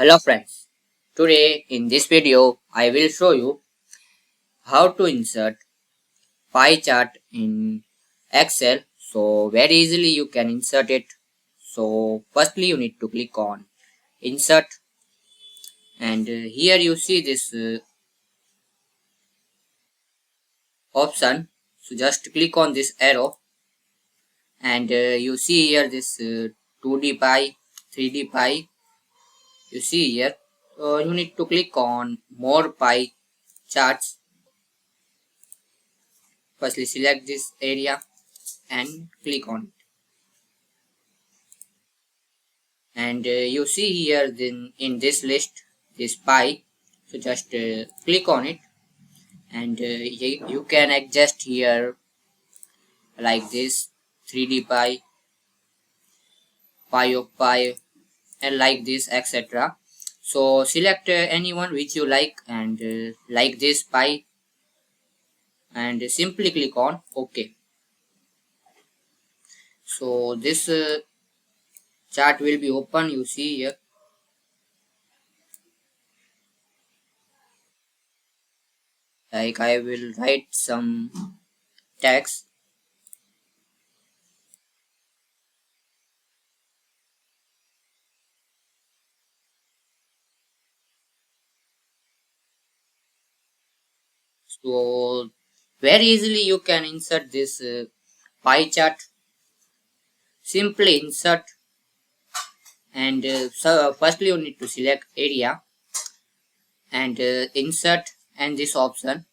Hello friends, today in this video I will show you how to insert pie chart in Excel. So very easily you can insert it. So firstly you need to click on insert, and here you see this option. So just click on this arrow, and you see here this 2D pie, 3D pie. You see here, you need to click on more pie charts. Firstly select this area and click on it, and you see here then in this list this pie. So just click on it, and you can adjust here like this 3D pie, pie of pie, and like this etc. So select anyone which you like this pie, and simply click on OK. So this chart will be open. You see here, like I will write some text. So very easily you can insert this pie chart. Simply insert, and firstly you need to select area, and insert, and this option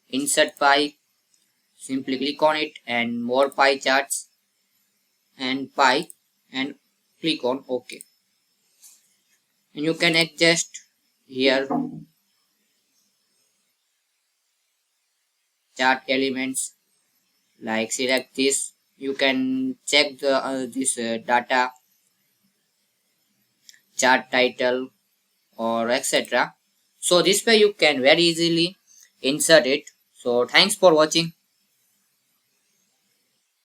insert pie. Simply click on it, and more pie charts and pie, and click on OK. And you can adjust here chart elements, like select this. You can check the this data, chart title, or etc. So this way you can very easily insert it. So thanks for watching.